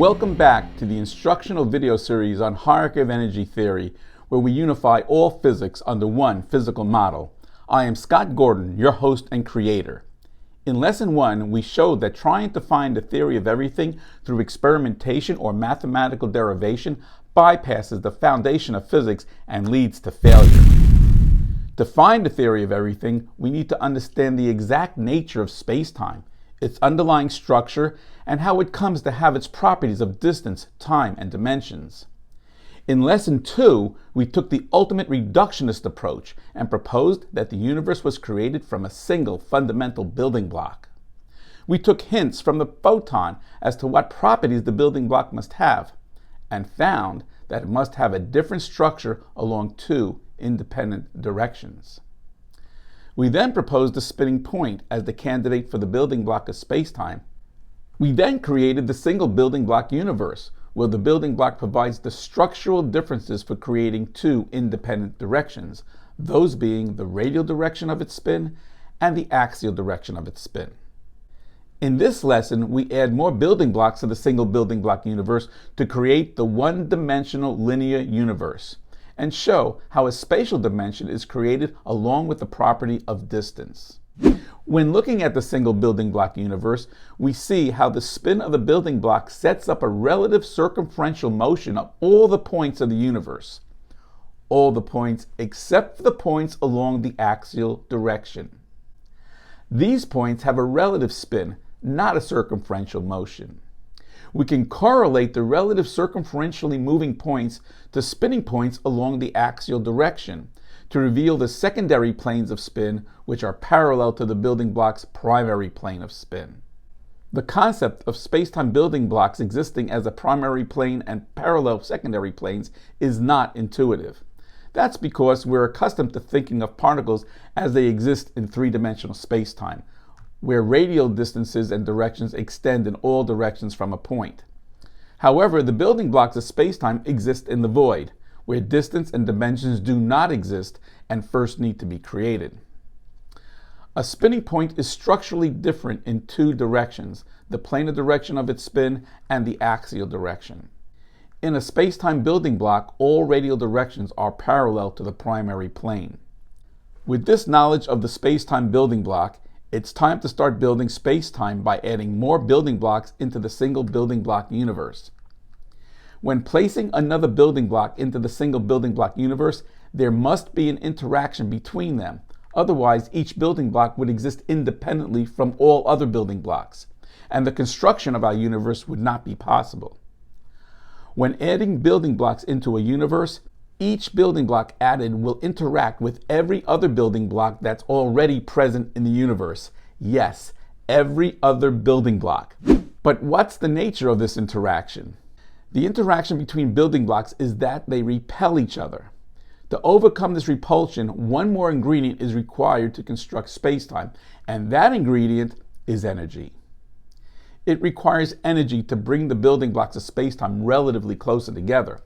Welcome back to the instructional video series on hierarchy of energy theory, where we unify all physics under one physical model. I am Scott Gordon, your host and creator. In lesson 1, we showed that trying to find the theory of everything through experimentation or mathematical derivation bypasses the foundation of physics and leads to failure. To find the theory of everything, we need to understand the exact nature of spacetime, its underlying structure, and how it comes to have its properties of distance, time, and dimensions. In lesson 2, we took the ultimate reductionist approach and proposed that the universe was created from a single fundamental building block. We took hints from the photon as to what properties the building block must have, and found that it must have a different structure along two independent directions. We then proposed the spinning point as the candidate for the building block of spacetime. We then created the single building block universe, where the building block provides the structural differences for creating two independent directions, those being the radial direction of its spin and the axial direction of its spin. In this lesson, we add more building blocks to the single building block universe to create the one-dimensional linear universe, and show how a spatial dimension is created along with the property of distance. When looking at the single building block universe, we see how the spin of the building block sets up a relative circumferential motion of all the points of the universe. All the points except for the points along the axial direction. These points have a relative spin, not a circumferential motion. We can correlate the relative circumferentially moving points to spinning points along the axial direction to reveal the secondary planes of spin, which are parallel to the building block's primary plane of spin. The concept of spacetime building blocks existing as a primary plane and parallel secondary planes is not intuitive. That's because we're accustomed to thinking of particles as they exist in three-dimensional spacetime, where radial distances and directions extend in all directions from a point. However, the building blocks of spacetime exist in the void, where distance and dimensions do not exist and first need to be created. A spinning point is structurally different in two directions, the planar direction of its spin and the axial direction. In a spacetime building block, all radial directions are parallel to the primary plane. With this knowledge of the spacetime building block, it's time to start building spacetime by adding more building blocks into the single building block universe. When placing another building block into the single building block universe, there must be an interaction between them. Otherwise, each building block would exist independently from all other building blocks, and the construction of our universe would not be possible. When adding building blocks into a universe, each building block added will interact with every other building block that's already present in the universe. Yes, every other building block. But what's the nature of this interaction? The interaction between building blocks is that they repel each other. To overcome this repulsion, one more ingredient is required to construct spacetime, and that ingredient is energy. It requires energy to bring the building blocks of spacetime relatively closer together.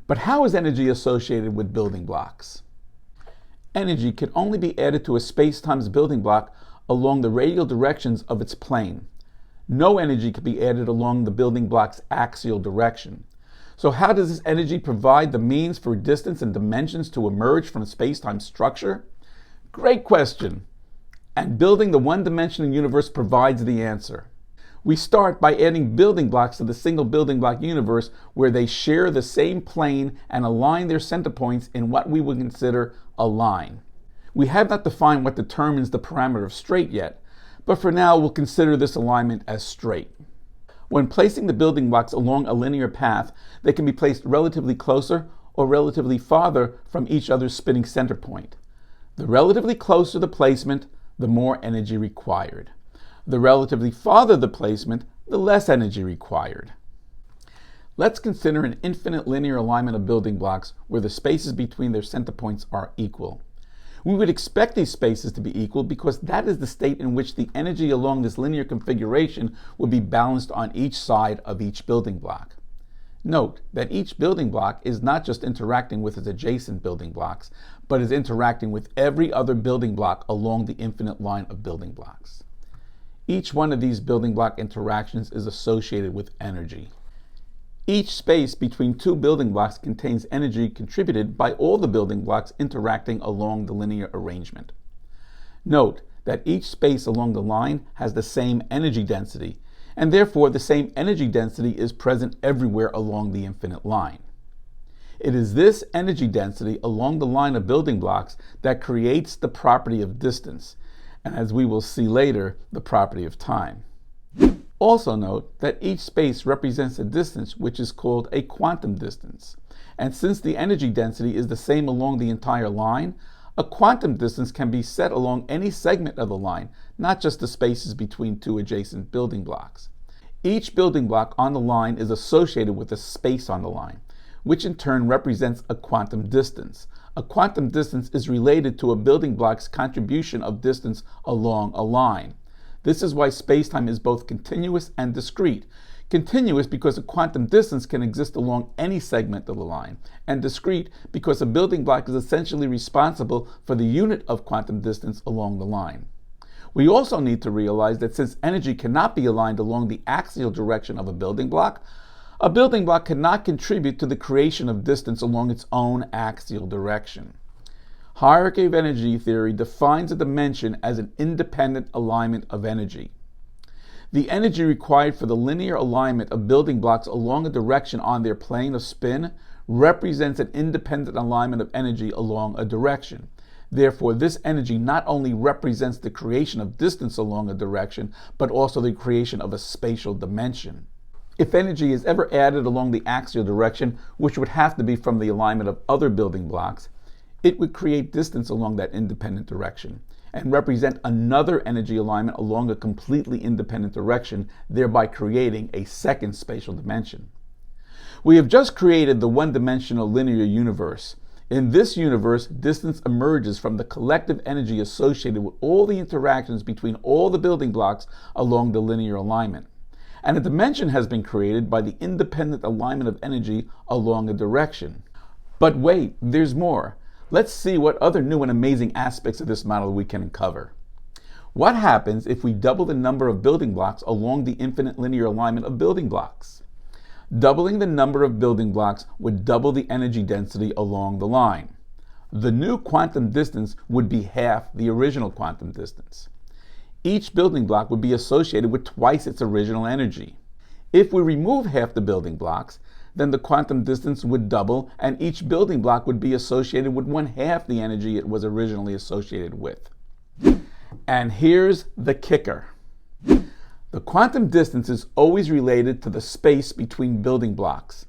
But how is energy associated with building blocks? Energy can only be added to a spacetime's building block along the radial directions of its plane. No energy can be added along the building block's axial direction. So how does this energy provide the means for distance and dimensions to emerge from spacetime structure? Great question. And building the one-dimensional universe provides the answer. We start by adding building blocks to the single building block universe where they share the same plane and align their center points in what we would consider a line. We have not defined what determines the parameter of straight yet, but for now we'll consider this alignment as straight. When placing the building blocks along a linear path, they can be placed relatively closer or relatively farther from each other's spinning center point. The relatively closer the placement, the more energy required. The relatively farther the placement, the less energy required. Let's consider an infinite linear alignment of building blocks where the spaces between their center points are equal. We would expect these spaces to be equal because that is the state in which the energy along this linear configuration would be balanced on each side of each building block. Note that each building block is not just interacting with its adjacent building blocks, but is interacting with every other building block along the infinite line of building blocks. Each one of these building block interactions is associated with energy. Each space between two building blocks contains energy contributed by all the building blocks interacting along the linear arrangement. Note that each space along the line has the same energy density, and therefore the same energy density is present everywhere along the infinite line. It is this energy density along the line of building blocks that creates the property of distance, and as we will see later, the property of time. Also note that each space represents a distance which is called a quantum distance. And since the energy density is the same along the entire line, a quantum distance can be set along any segment of the line, not just the spaces between two adjacent building blocks. Each building block on the line is associated with a space on the line, which in turn represents a quantum distance. A quantum distance is related to a building block's contribution of distance along a line. This is why spacetime is both continuous and discrete. Continuous because a quantum distance can exist along any segment of the line, and discrete because a building block is essentially responsible for the unit of quantum distance along the line. We also need to realize that since energy cannot be aligned along the axial direction of a building block cannot contribute to the creation of distance along its own axial direction. Hierarchy of energy theory defines a dimension as an independent alignment of energy. The energy required for the linear alignment of building blocks along a direction on their plane of spin represents an independent alignment of energy along a direction. Therefore, this energy not only represents the creation of distance along a direction, but also the creation of a spatial dimension. If energy is ever added along the axial direction, which would have to be from the alignment of other building blocks, it would create distance along that independent direction and represent another energy alignment along a completely independent direction, thereby creating a second spatial dimension. We have just created the one-dimensional linear universe. In this universe, distance emerges from the collective energy associated with all the interactions between all the building blocks along the linear alignment. And a dimension has been created by the independent alignment of energy along a direction. But wait, there's more. Let's see what other new and amazing aspects of this model we can uncover. What happens if we double the number of building blocks along the infinite linear alignment of building blocks? Doubling the number of building blocks would double the energy density along the line. The new quantum distance would be half the original quantum distance. Each building block would be associated with twice its original energy. If we remove half the building blocks, then the quantum distance would double and each building block would be associated with 1/2 the energy it was originally associated with. And here's the kicker. The quantum distance is always related to the space between building blocks,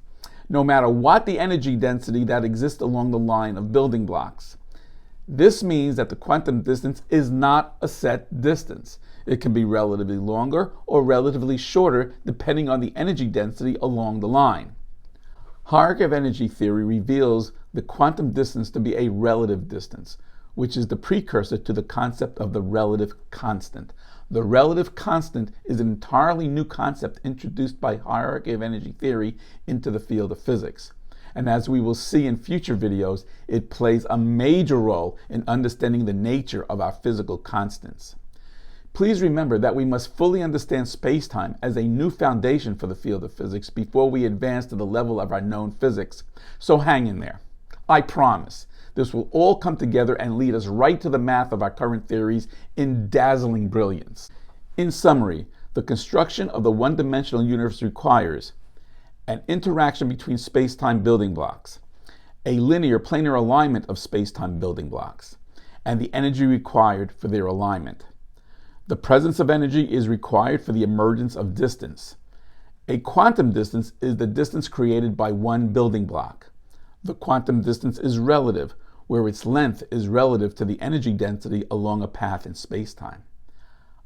no matter what the energy density that exists along the line of building blocks. This means that the quantum distance is not a set distance. It can be relatively longer or relatively shorter depending on the energy density along the line. Hierarchy of energy theory reveals the quantum distance to be a relative distance, which is the precursor to the concept of the relative constant. The relative constant is an entirely new concept introduced by hierarchy of energy theory into the field of physics. And as we will see in future videos, it plays a major role in understanding the nature of our physical constants. Please remember that we must fully understand spacetime as a new foundation for the field of physics before we advance to the level of our known physics. So hang in there. I promise this will all come together and lead us right to the math of our current theories in dazzling brilliance. In summary, the construction of the one-dimensional universe requires an interaction between spacetime building blocks, a linear planar alignment of spacetime building blocks, and the energy required for their alignment. The presence of energy is required for the emergence of distance. A quantum distance is the distance created by one building block. The quantum distance is relative, where its length is relative to the energy density along a path in spacetime.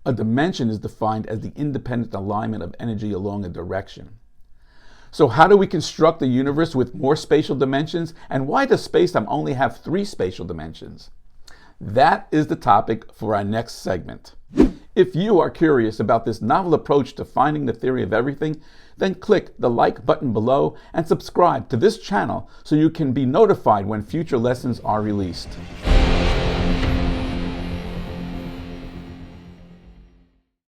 A dimension is defined as the independent alignment of energy along a direction. So how do we construct a universe with more spatial dimensions, and why does spacetime only have 3 spatial dimensions? That is the topic for our next segment. If you are curious about this novel approach to finding the theory of everything, then click the like button below and subscribe to this channel so you can be notified when future lessons are released.